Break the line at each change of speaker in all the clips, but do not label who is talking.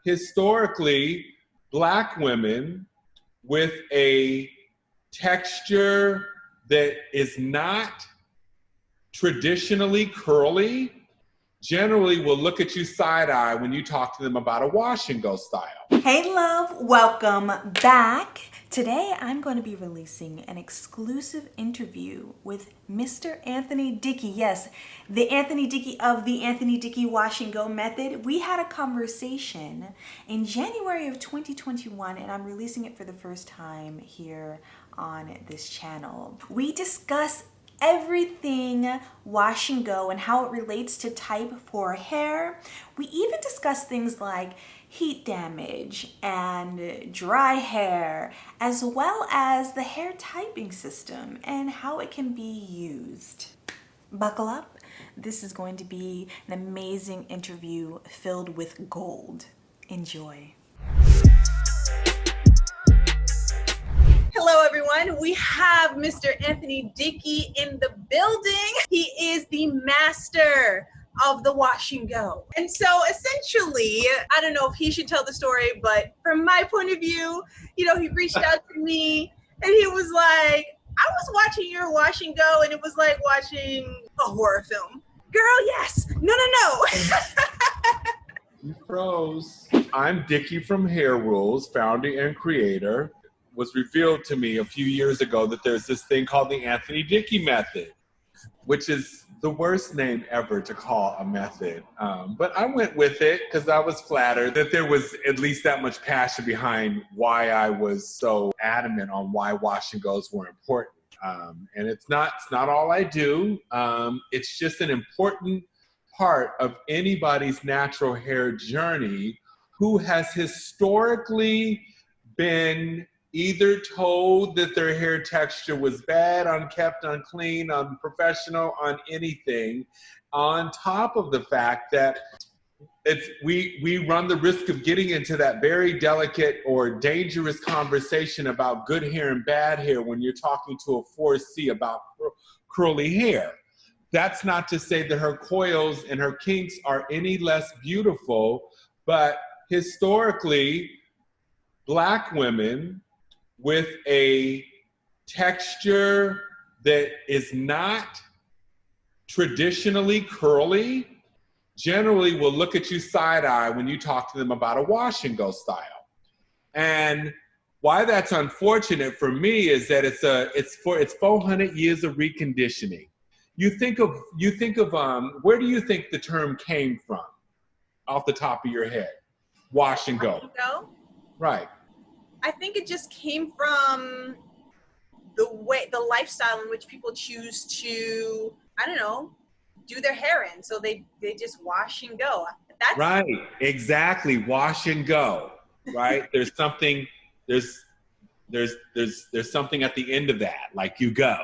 historically, Black women with a texture that is not traditionally curly generally will look at you side-eye when you talk to them about a wash and go style.
Hey love, welcome back. Today I'm going to be releasing an exclusive interview with Mr. Anthony Dickey. Yes, the Anthony Dickey of the Anthony Dickey Wash and Go method. We had a conversation in January of 2021 and I'm releasing it for the first time here on this channel. We discuss everything wash and go and how it relates to type for hair. We even discuss things like heat damage and dry hair, as well as the hair typing system and how it can be used. Buckle up. This is going to be an amazing interview filled with gold. Enjoy.
Hello everyone, we have Mr. Anthony Dickey in the building. He is the master of the wash and go. And so essentially, I don't know if he should tell the story, but from my point of view, he reached out to me and he was like, I was watching your wash and go and it was like watching a horror film. Girl, yes. No.
You froze. I'm Dickey from Hair Rules, founder and creator. Was revealed to me a few years ago that there's this thing called the Anthony Dickey method, which is the worst name ever to call a method. But I went with it because I was flattered that there was at least that much passion behind why I was so adamant on why wash and goes were important. And it's not all I do. It's just an important part of anybody's natural hair journey who has historically been either told that their hair texture was bad, unkept, unclean, unprofessional, on anything, on top of the fact that we run the risk of getting into that very delicate or dangerous conversation about good hair and bad hair when you're talking to a 4C about curly hair. That's not to say that her coils and her kinks are any less beautiful, but historically, Black women with a texture that is not traditionally curly generally will look at you side-eye when you talk to them about a wash and go style. And why that's unfortunate for me is that it's 400 years of reconditioning. You think of where do you think the term came from off the top of your head? Wash and go. Right.
I think it just came from the lifestyle in which people choose to, do their hair in. So they just wash and go. That's
right. Exactly. Wash and go. Right. There's something at the end of that. Like you go.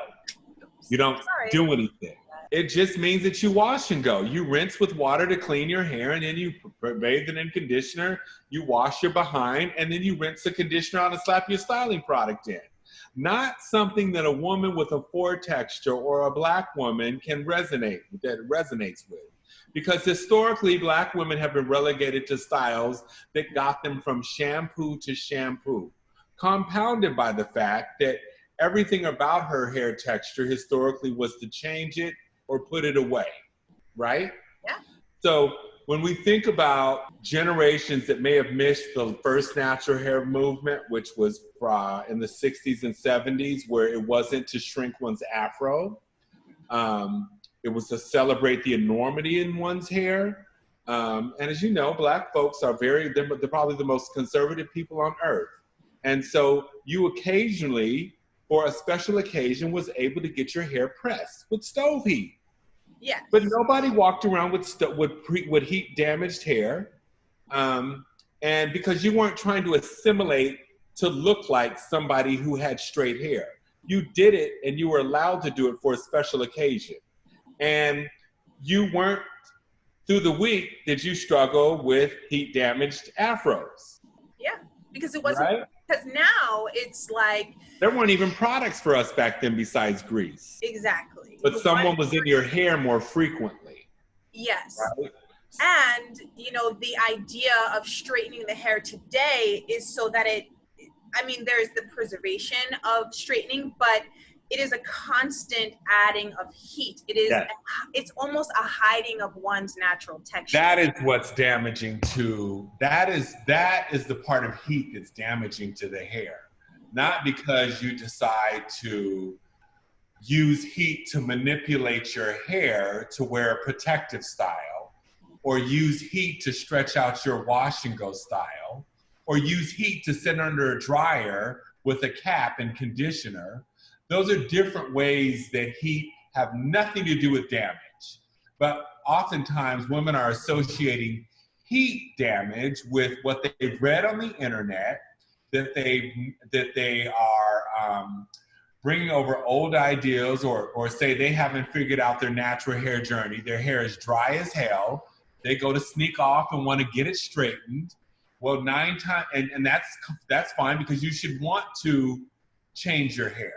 You don't do anything. It just means that you wash and go. You rinse with water to clean your hair, and then you bathe it in conditioner. You wash your behind, and then you rinse the conditioner on and slap your styling product in. Not something that a woman with a 4 texture or a Black woman resonates with. Because historically, Black women have been relegated to styles that got them from shampoo to shampoo, compounded by the fact that everything about her hair texture historically was to change it or put it away, right?
Yeah.
So when we think about generations that may have missed the first natural hair movement, which was in the 60s and 70s, where it wasn't to shrink one's afro, it was to celebrate the enormity in one's hair. And as you know, Black folks are they're probably the most conservative people on earth. And so you occasionally, for a special occasion, was able to get your hair pressed with stove heat.
Yes.
But nobody walked around with heat damaged hair. And because you weren't trying to assimilate to look like somebody who had straight hair. You did it and you were allowed to do it for a special occasion. And you weren't, through the week, did you struggle with heat damaged afros?
Yeah, because it wasn't,
right?
Because now it's like...
There weren't even products for us back then besides grease.
Exactly.
But someone was in your hair more frequently.
Yes.
Right?
And, you know, the idea of straightening the hair today is so that there's the preservation of straightening, but it is a constant adding of heat. It's almost a hiding of one's natural texture.
That is what's damaging that is the part of heat that's damaging to the hair. Not because you decide to use heat to manipulate your hair to wear a protective style, or use heat to stretch out your wash and go style, or use heat to sit under a dryer with a cap and conditioner. Those are different ways that heat have nothing to do with damage. But oftentimes women are associating heat damage with what they've read on the internet, that they are bringing over old ideals, or say they haven't figured out their natural hair journey. Their hair is dry as hell. They go to sneak off and want to get it straightened. Well, 9 times, and that's fine, because you should want to change your hair.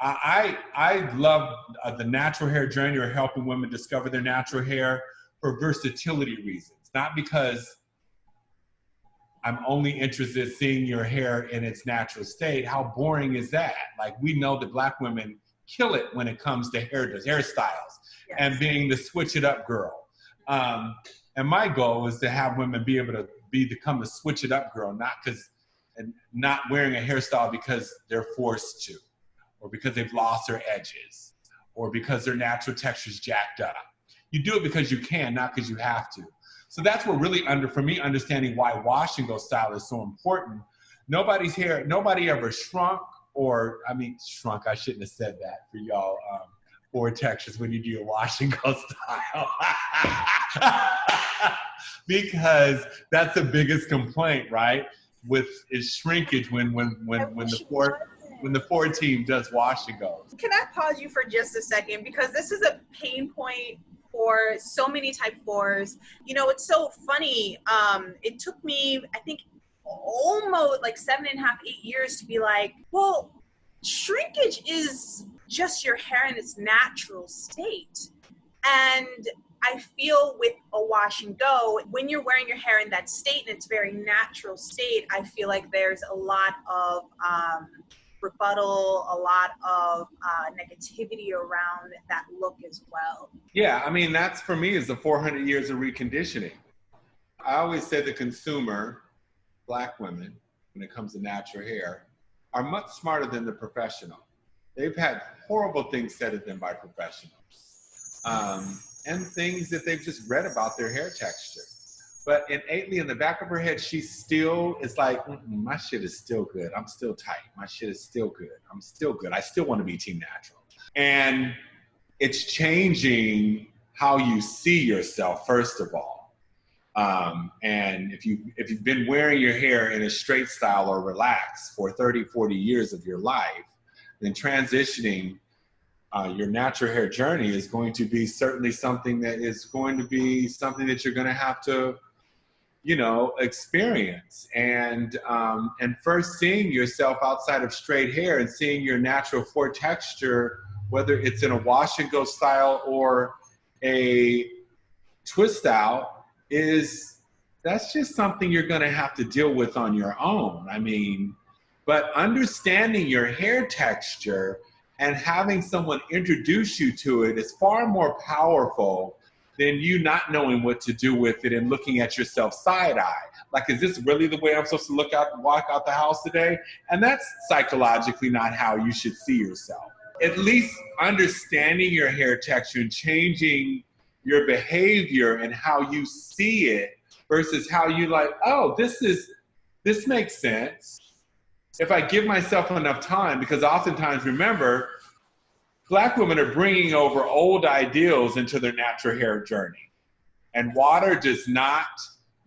I love the natural hair journey, or helping women discover their natural hair for versatility reasons, not because I'm only interested in seeing your hair in its natural state. How boring is that? Like, we know that Black women kill it when it comes to hairstyles, yes, and being the switch it up girl. And my goal is to have women be able to become the switch it up girl, and not wearing a hairstyle because they're forced to, or because they've lost their edges, or because their natural texture's jacked up. You do it because you can, not because you have to. So that's what really, for me, understanding why wash and go style is so important. Nobody ever shrunk, shrunk, I shouldn't have said that for y'all, for textures when you do your wash and go style. Because that's the biggest complaint, right? Is shrinkage when the 4 team does wash and goes.
Can I pause you for just a second? Because this is a pain point for so many type 4s. You know, it's so funny. It took me, I think, almost like 7.5, 8 years to be like, well, shrinkage is just your hair in its natural state. And I feel with a wash and go, when you're wearing your hair in that state, in its very natural state, I feel like there's a lot of rebuttal, a lot of negativity around that look as well.
Yeah, that's, for me, is the 400 years of reconditioning. I always say the consumer, Black women, when it comes to natural hair, are much smarter than the professional. They've had horrible things said of them by professionals. And things that they've just read about their hair texture. But innately in the back of her head, she still is like, my shit is still good. I'm still tight. My shit is still good. I'm still good. I still want to be team natural. And it's changing how you see yourself, first of all. And if you've been wearing your hair in a straight style or relaxed for 30, 40 years of your life, then transitioning your natural hair journey is going to be certainly something that you're going to have to, experience. And first seeing yourself outside of straight hair and seeing your natural 4 texture, whether it's in a wash and go style or a twist style, that's just something you're going to have to deal with on your own. But understanding your hair texture and having someone introduce you to it is far more powerful than you not knowing what to do with it and looking at yourself side-eye. Like, is this really the way I'm supposed to walk out the house today? And that's psychologically not how you should see yourself. At least understanding your hair texture and changing your behavior and how you see it versus how you like, oh, this makes sense. If I give myself enough time, because oftentimes, remember, Black women are bringing over old ideals into their natural hair journey. And water does not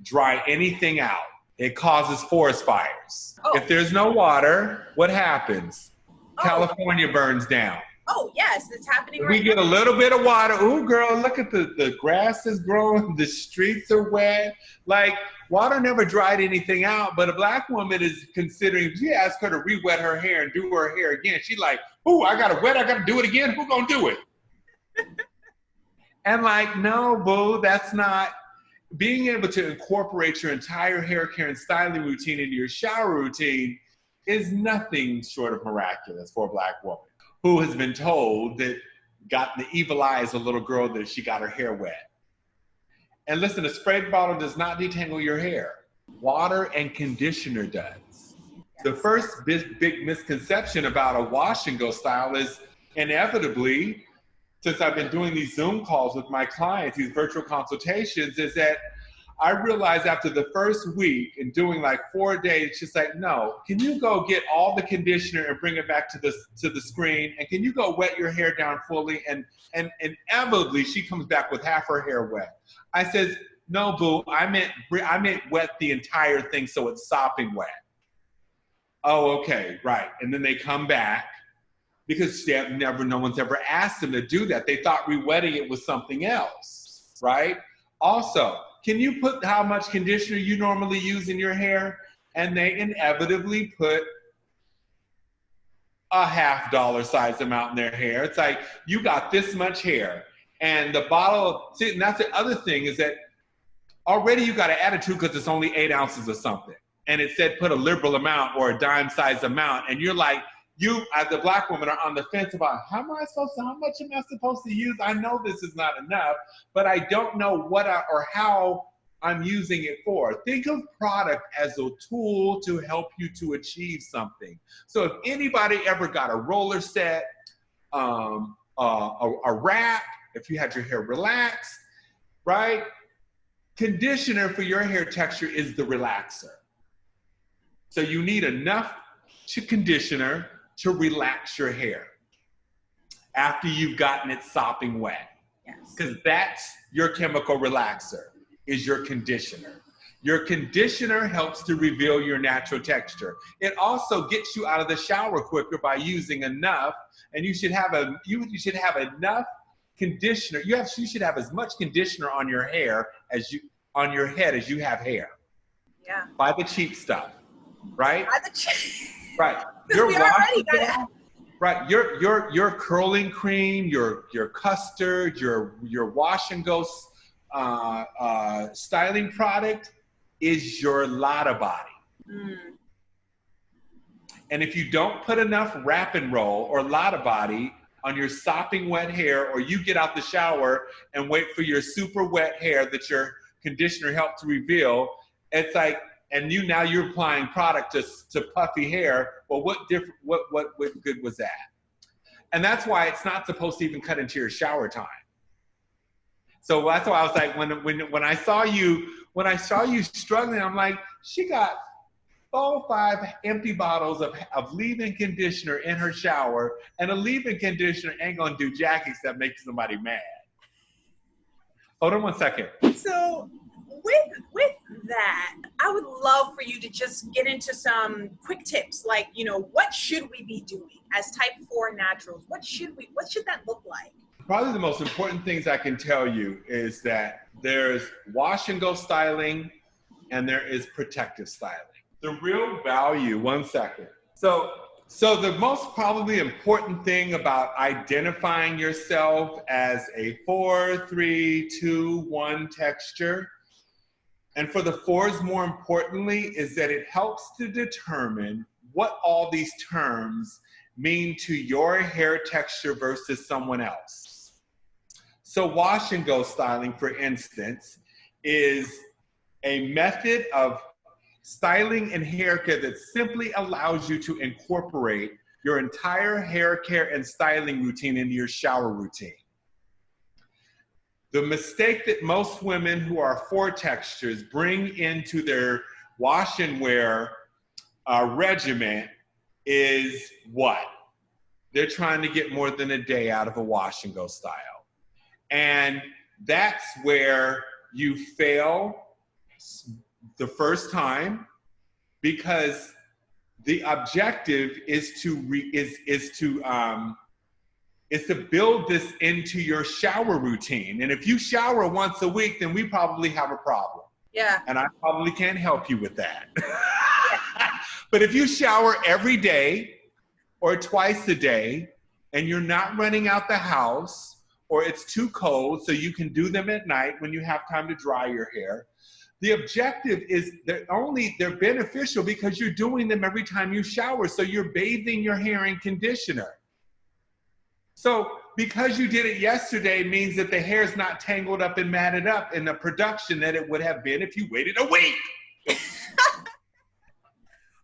dry anything out. It causes forest fires. Oh. If there's no water, what happens? Oh. California burns down.
Oh, yes, it's happening right now.
We get a little bit of water. Ooh, girl, look at the grass is growing. The streets are wet. Like, water never dried anything out, but a Black woman is considering, if you ask her to re-wet her hair and do her hair again, she's like, ooh, I got to do it again? Who gonna do it? And like, no, boo, that's not, being able to incorporate your entire hair care and styling routine into your shower routine is nothing short of miraculous for a Black woman who has been told that got the evil eye as a little girl that she got her hair wet. And listen, a spray bottle does not detangle your hair. Water and conditioner does. The first big misconception about a wash and go style is inevitably, since I've been doing these Zoom calls with my clients, these virtual consultations, is that I realized after the first week and doing like 4 days, it's just like, no, can you go get all the conditioner and bring it back to the screen? And can you go wet your hair down fully? And inevitably she comes back with half her hair wet. I says, no, boo, I meant wet the entire thing so it's sopping wet. Oh, okay, right. And then they come back because no one's ever asked them to do that. They thought re-wetting it was something else, right? Also, can you put how much conditioner you normally use in your hair? And they inevitably put a $50 size amount in their hair. It's like, you got this much hair. And the bottle, see, and that's the other thing is that already you got an attitude because it's only 8 ounces of something. And it said put a liberal amount or a dime size amount. And you're like, you as the Black woman are on the fence about how much am I supposed to use? I know this is not enough, but I don't know what or how I'm using it for. Think of product as a tool to help you to achieve something. So if anybody ever got a roller set, a wrap, if you had your hair relaxed, right? Conditioner for your hair texture is the relaxer. So you need enough conditioner to relax your hair after you've gotten it sopping wet.
Yes.
Because that's your chemical relaxer, is your conditioner. Your conditioner helps to reveal your natural texture. It also gets you out of the shower quicker by using enough, and you should have enough conditioner. You should have as much conditioner on your hair on your head as you have hair.
Yeah.
Buy the cheap stuff, right?
Buy the cheap.
Right. Your curling cream, your custard, your wash and go styling product is your Lotta body.
Mm.
And if you don't put enough wrap and roll or Lotta body on your sopping wet hair, or you get out the shower and wait for your super wet hair that your conditioner helped to reveal, it's like, and now you're applying product to puffy hair. Well, what good was that? And that's why it's not supposed to even cut into your shower time. So that's why I was like, when I saw you struggling, I'm like, she got 4 or 5 empty bottles of leave-in conditioner in her shower, and a leave-in conditioner ain't gonna do jack except make somebody mad. Hold on one second.
So with that, I would love for you to just get into some quick tips, like, what should we be doing as type 4 naturals? What should that look like?
Probably the most important things I can tell you is that there's wash and go styling and there is protective styling. The real value, one second. So the most probably important thing about identifying yourself as a 4, 3, 2, 1 texture, and for the 4s more importantly, is that it helps to determine what all these terms mean to your hair texture versus someone else. So wash and go styling, for instance, is a method of styling and hair care that simply allows you to incorporate your entire hair care and styling routine into your shower routine. The mistake that most women who are 4 textures bring into their wash and wear regimen is what? They're trying to get more than a day out of a wash and go style. And that's where you fail the first time, because the objective is to build this into your shower routine. And if you shower once a week, then we probably have a problem.
Yeah.
And I probably can't help you with that. But if you shower every day or twice a day and you're not running out the house, or it's too cold, so you can do them at night when you have time to dry your hair. The objective is they're beneficial because you're doing them every time you shower, so you're bathing your hair in conditioner. So because you did it yesterday means that the hair is not tangled up and matted up in the production that it would have been if you waited a week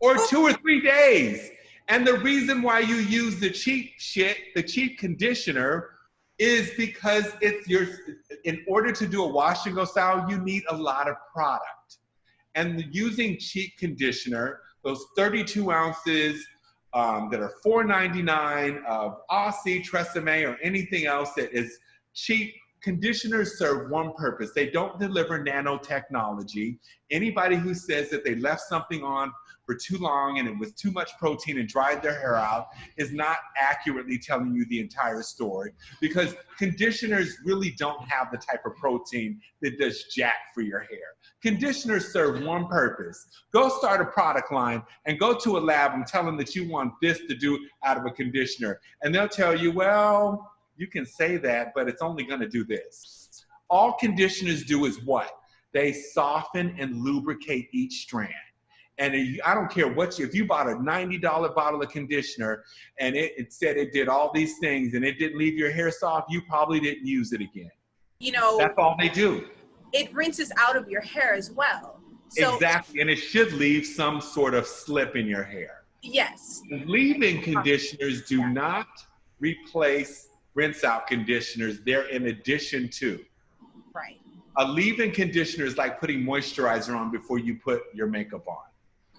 or 2 or 3 days. And the reason why you use the cheap conditioner is because in order to do a wash and go style, you need a lot of product. And using cheap conditioner, those 32 ounces that are $4.99 of Aussie, Tresemme, or anything else that is cheap, conditioners serve one purpose. They don't deliver nanotechnology. Anybody who says that they left something on for too long and it was too much protein and dried their hair out is not accurately telling you the entire story, because conditioners really don't have the type of protein that does jack for your hair. Conditioners serve one purpose. Go start a product line and go to a lab and tell them that you want this to do out of a conditioner. And they'll tell you, well, you can say that, but it's only gonna do this. All conditioners do is what? They soften and lubricate each strand. And I don't care if you bought a $90 bottle of conditioner and it said it did all these things and it didn't leave your hair soft, you probably didn't use it again.
You know,
that's all they do.
It rinses out of your hair as well. So,
exactly, and it should leave some sort of slip in your hair.
Yes.
Leave-in conditioners do not replace rinse-out conditioners. They're in addition to.
Right.
A leave-in conditioner is like putting moisturizer on before you put your makeup on.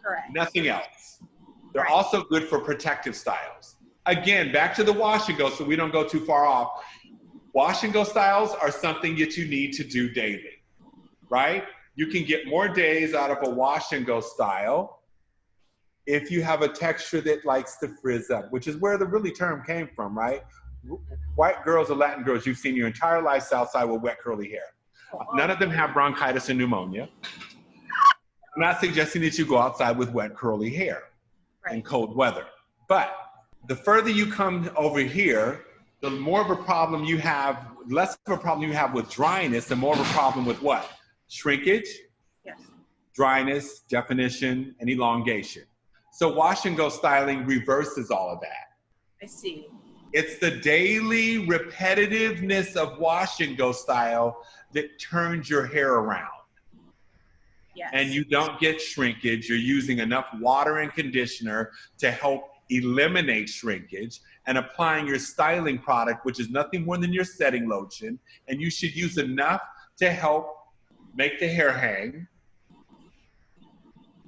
Correct.
Nothing else. They're also good for protective styles. Again, back to the wash and go so we don't go too far off. Wash and go styles are something that you need to do daily, right? You can get more days out of a wash and go style if you have a texture that likes to frizz up, which is where the really term came from, right? White girls or Latin girls, you've seen your entire life outside with wet curly hair. None of them have bronchitis and pneumonia. I'm not suggesting that you go outside with wet curly hair in cold weather. But the further you come over here, the more of a problem you have, less of a problem you have with dryness, the more of a problem with what? Shrinkage, dryness, definition, and elongation. So wash and go styling reverses all of that.
I see.
It's the daily repetitiveness of wash and go style that turns your hair around.
Yes.
And you don't get shrinkage. You're using enough water and conditioner to help eliminate shrinkage, and applying your styling product, which is nothing more than your setting lotion, and you should use enough to help make the hair hang.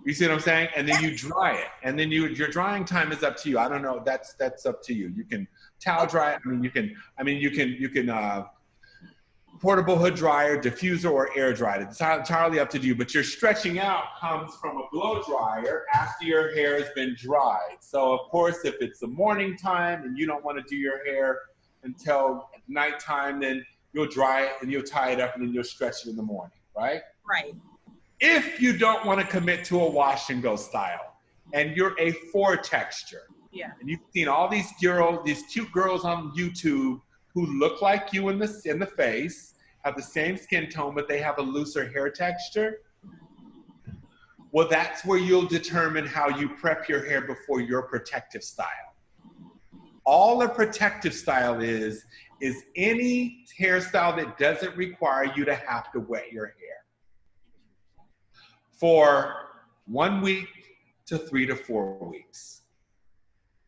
You see what I'm saying? And then you dry it, and then your drying time is up to you. I don't know. That's up to you. You can towel dry it. You can portable hood dryer, diffuser, or air dry it. It's entirely up to you. But your stretching out comes from a blow dryer after your hair has been dried. So of course, if it's the morning time and you don't want to do your hair until nighttime, then you'll dry it and you'll tie it up and then you'll stretch it in the morning, right?
Right.
If you don't want to commit to a wash and go style and you're a 4 texture, and you've seen all these cute girls on YouTube who look like you in the face, have the same skin tone, but they have a looser hair texture, well, that's where you'll determine how you prep your hair before your protective style. All a protective style is any hairstyle that doesn't require you to have to wet your hair for 1 week to 3 to 4 weeks.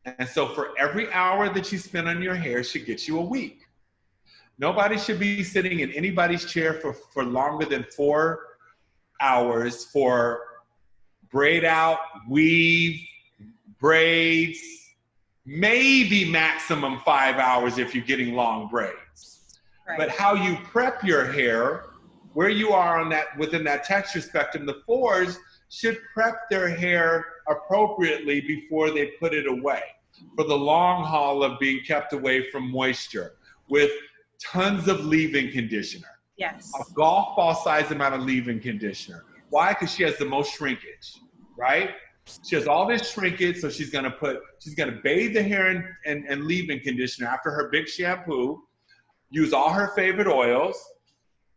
And so for every hour that you spend on your hair should get you a week. Nobody should be sitting in anybody's chair for longer than 4 hours for braid out, weave, braids, maybe maximum 5 hours if you're getting long braids. Right. But how you prep your hair, where you are on that within that texture spectrum, the 4s should prep their hair appropriately before they put it away for the long haul of being kept away from moisture with tons of leave-in conditioner.
Yes.
A golf ball size amount of leave-in conditioner. Why? Because she has the most shrinkage, right? She has all this shrinkage, so she's gonna bathe the hair in leave-in conditioner after her big shampoo, use all her favorite oils,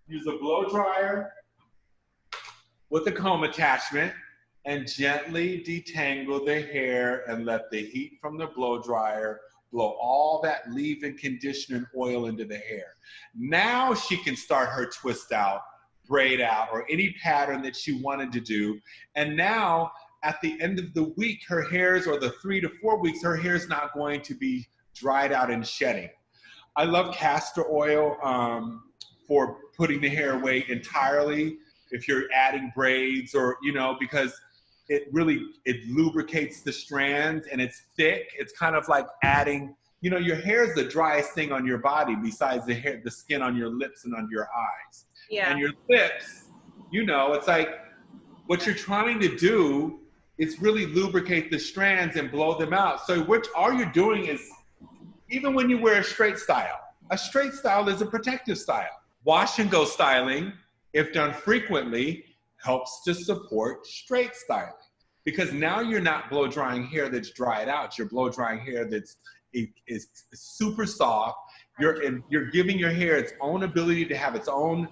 use a blow dryer with a comb attachment, and gently detangle the hair and let the heat from the blow dryer blow all that leave-in conditioner and oil into the hair. Now she can start her twist out, braid out, or any pattern that she wanted to do. And now at the end of the week, her hairs, or the 3 to 4 weeks, her hair is not going to be dried out and shedding. I love castor oil for putting the hair away entirely if you're adding braids, or, you know, because it lubricates the strands and it's thick. It's kind of like adding, you know, your hair is the driest thing on your body besides the skin on your lips and under your eyes.
Yeah.
And your lips, you know, it's like what you're trying to do is really lubricate the strands and blow them out. So all you're doing is, even when you wear a straight style is a protective style. Wash and go styling, if done frequently, helps to support straight styling, because now you're not blow drying hair that's dried out. You're blow drying hair that's is super soft. You're giving your hair its own ability to have its own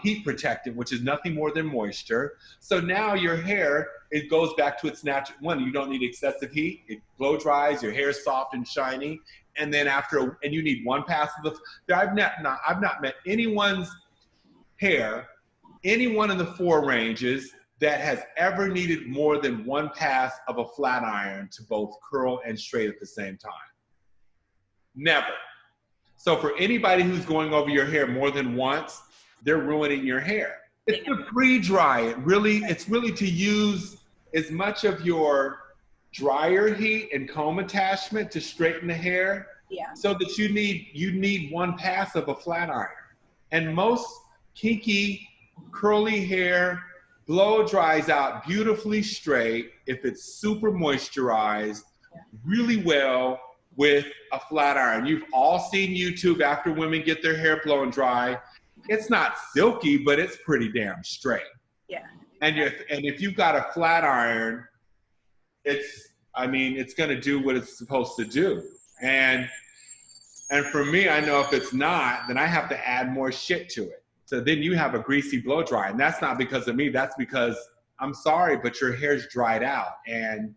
heat protectant, which is nothing more than moisture. So now your hair, it goes back to its natural one. You don't need excessive heat. It blow dries. Your hair is soft and shiny. And then and you need one pass of I've not met anyone's hair, any one of the 4 ranges, that has ever needed more than one pass of a flat iron to both curl and straight at the same time. Never. So for anybody who's going over your hair more than once, they're ruining your hair. It's to pre-dry. It's really to use as much of your dryer heat and comb attachment to straighten the hair.
Yeah.
So that you need one pass of a flat iron. And most kinky, curly hair blow dries out beautifully straight if it's super moisturized really well with a flat iron. You've all seen YouTube after women get their hair blown dry. It's not silky, but it's pretty damn straight.
Yeah.
And if you've got a flat iron, it's going to do what it's supposed to do. And for me, I know if it's not, then I have to add more shit to it. So then you have a greasy blow dry, and that's not because of me. That's because, I'm sorry, but your hair's dried out. And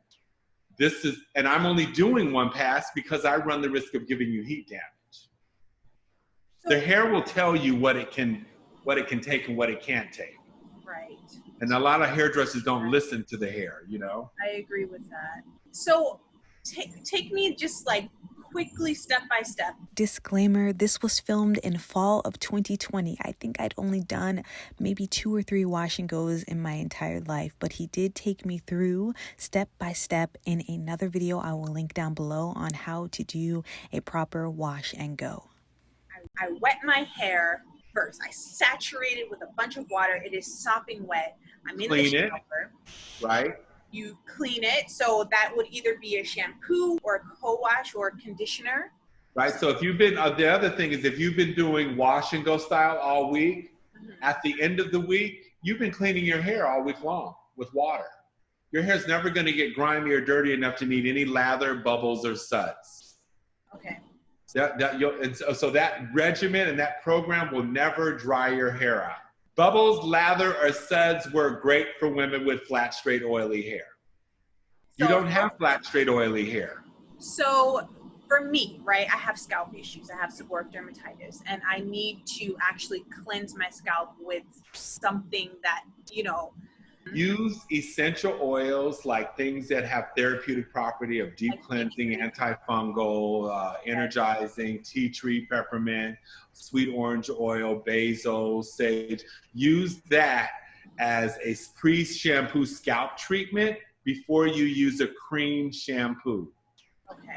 I'm only doing one pass because I run the risk of giving you heat damage. The hair will tell you what it can take and what it can't take.
Right.
And a lot of hairdressers don't listen to the hair, you know?
I agree with that. So take me just like quickly step by step.
Disclaimer, this was filmed in fall of 2020. I think I'd only done maybe 2 or 3 wash and goes in my entire life, but he did take me through step by step in another video I will link down below on how to do a proper wash and go.
I wet my hair first. I saturate it with a bunch of water. It is sopping wet. I'm in the shower.
Right.
You clean it. So that would either be a shampoo or a co-wash or conditioner.
Right. So if you've been, the other thing is, if you've been doing wash and go style all week, at the end of the week, you've been cleaning your hair all week long with water. Your hair's never going to get grimy or dirty enough to need any lather, bubbles, or suds.
Okay.
So that regimen and that program will never dry your hair out. Bubbles, lather, or suds were great for women with flat, straight, oily hair. You don't have flat, straight, oily hair.
So for me, right, I have scalp issues. I have seborrheic dermatitis, and I need to actually cleanse my scalp with something that, you know.
Use essential oils, like things that have therapeutic property of deep cleansing, antifungal, energizing, tea tree, peppermint, sweet orange oil, basil, sage. Use that as a pre-shampoo scalp treatment before you use a cream shampoo,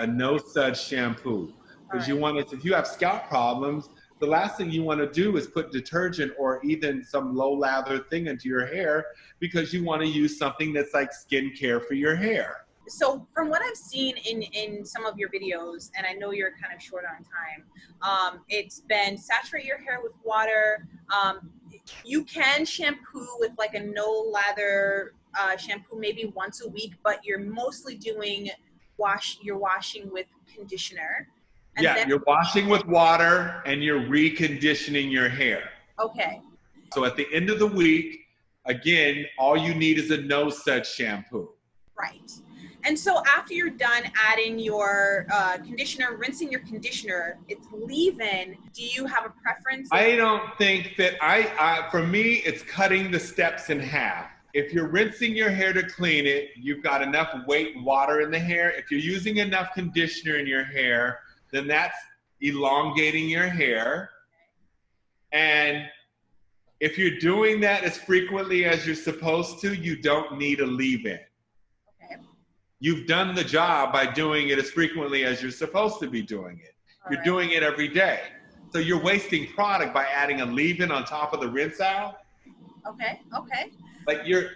a no-suds shampoo. Because you want to, if you have scalp problems, the last thing you want to do is put detergent or even some low lather thing into your hair, because you want to use something that's like skincare for your hair.
So from what I've seen in some of your videos, and I know you're kind of short on time, it's been saturate your hair with water. You can shampoo with like a no lather shampoo maybe once a week, but you're mostly doing you're washing with conditioner. And
Yeah,
then,
you're washing with water and you're reconditioning your hair.
okay.
So at the end of the week, again, all you need is a no suds shampoo.
Right. And so after you're done adding your conditioner, rinsing your conditioner, it's leave-in. Do you have a preference?
I don't think that for me, it's cutting the steps in half. If you're rinsing your hair to clean it, you've got enough weight and water in the hair. If you're using enough conditioner in your hair, then that's elongating your hair. And if you're doing that as frequently as you're supposed to, you don't need a leave-in.
Okay.
You've done the job by doing it as frequently as you're supposed to be doing it. You're doing it every day. So you're wasting product by adding a leave-in on top of the rinse out.
Okay. Okay.
Like you've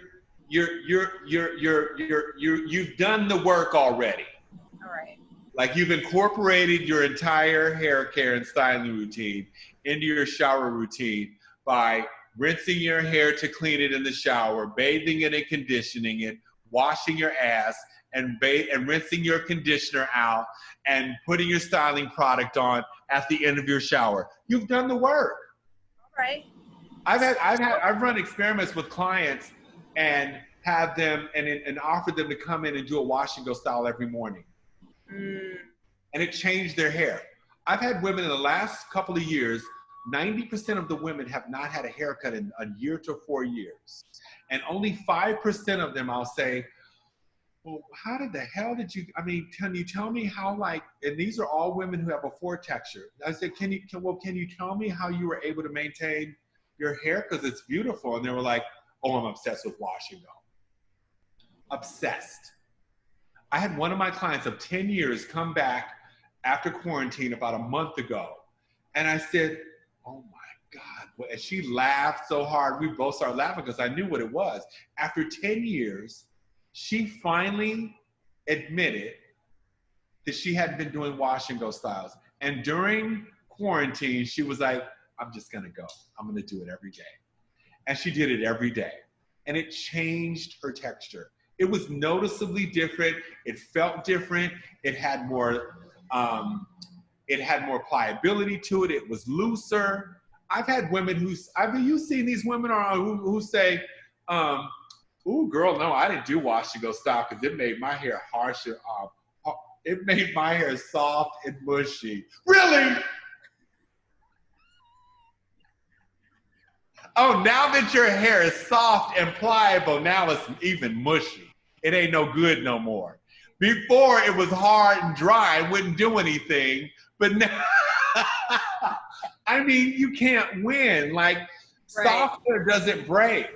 done the work already.
All right.
Like you've incorporated your entire hair care and styling routine into your shower routine by rinsing your hair to clean it in the shower, bathing it and conditioning it, washing your ass, and rinsing your conditioner out, and putting your styling product on at the end of your shower. You've done the work.
All right.
I've run experiments with clients and have them and offered them to come in and do a wash and go style every morning. And it changed their hair. I've had women in the last couple of years, 90% of the women have not had a haircut in a year to 4 years. And only 5% of them I'll say, well, how did the hell did you, I mean, can you tell me how, like, and these are all women who have a 4 texture. I said, can you tell me how you were able to maintain your hair? Because it's beautiful. And they were like, oh, I'm obsessed with wash and go. Obsessed. I had one of my clients of 10 years come back after quarantine about a month ago. And I said, oh my God. And she laughed so hard. We both started laughing because I knew what it was. After 10 years, she finally admitted that she hadn't been doing wash and go styles. And during quarantine, she was like, I'm just gonna go. I'm gonna do it every day. And she did it every day. And it changed her texture. It was noticeably different. It felt different. It had more pliability to it. It was looser. I've had women you've seen these women who say, ooh, girl, no, I didn't do wash and go style because it made my hair harsher. It made my hair soft and mushy. Really? Oh, now that your hair is soft and pliable, now it's even mushy. It ain't no good no more. Before it was hard and dry, wouldn't do anything, but now, I mean, you can't win. Like, soft hair doesn't break.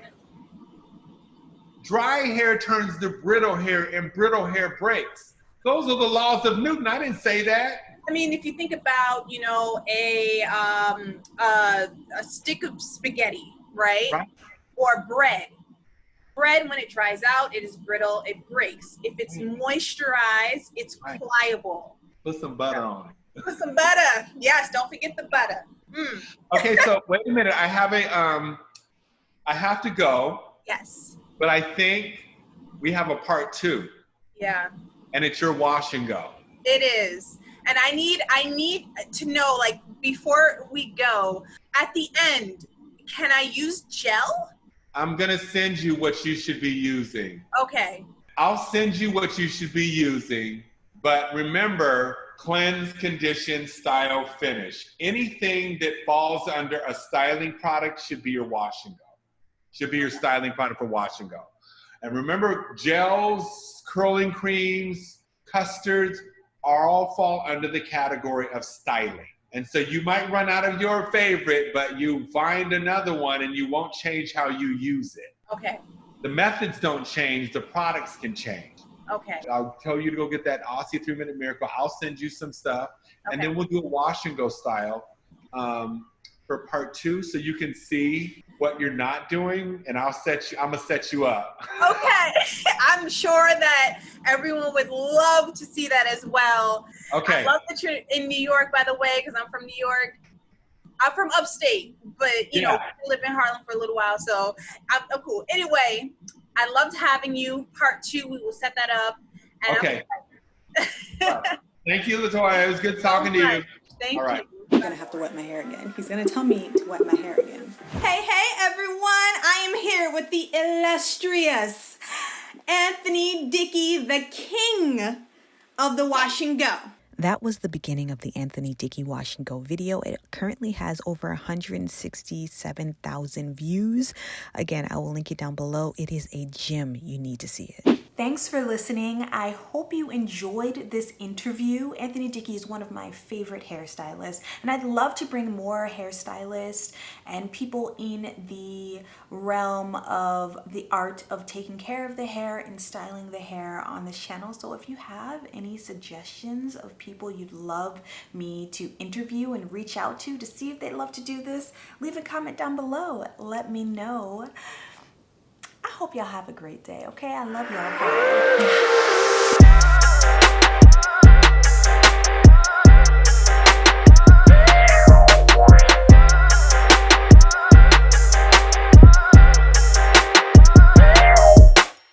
Dry hair turns to brittle hair, and brittle hair breaks. Those are the laws of Newton. I didn't say that.
I mean, if you think about, you know, a stick of spaghetti, right? Or bread. Bread, when it dries out, it is brittle, it breaks. If it's moisturized, it's pliable.
Put some butter on it.
Put some butter. Yes, don't forget the butter.
Okay, so wait a minute. I have to go.
Yes.
But I think we have a part 2.
Yeah.
And it's your wash and go.
It is. And I need to know, like, before we go, at the end, can I use gel?
I'm going to send you what you should be using.
Okay.
I'll send you what you should be using. But remember, cleanse, condition, style, finish. Anything that falls under a styling product should be your wash and go. Should be your styling product for wash and go. And remember, gels, curling creams, custards, all fall under the category of styling. And so you might run out of your favorite, but you find another one and you won't change how you use it.
Okay.
The methods don't change, the products can change.
Okay.
I'll tell you to go get that Aussie 3-Minute Miracle. I'll send you some stuff.
Okay.
And then we'll do a wash and go style for part 2 so you can see what you're not doing, and I'm gonna set you up.
Okay. I'm sure that everyone would love to see that as well.
Okay.
I love that you're in New York, by the way, because I'm from New York. I'm from upstate, but you know, we live in Harlem for a little while, so I'm cool. Anyway, I loved having you. Part 2, we will set that up. And
okay. Thank you, LaToya. It was good talking to you.
Thank
All right.
you.
I'm gonna have to wet my hair again. He's gonna tell me to wet my hair again. Hey, everyone! I am here with the illustrious Anthony Dickey, the king of the wash and go. That was the beginning of the Anthony Dickey Wash and Go video. It currently has over 167,000 views. Again, I will link it down below. It is a gem. You need to see it. Thanks for listening. I hope you enjoyed this interview. Anthony Dickey is one of my favorite hairstylists, and I'd love to bring more hairstylists and people in the realm of the art of taking care of the hair and styling the hair on this channel. So if you have any suggestions of people you'd love me to interview and reach out to see if they'd love to do this, leave a comment down below. Let me know. I hope y'all have a great day, okay? I love y'all. Bye.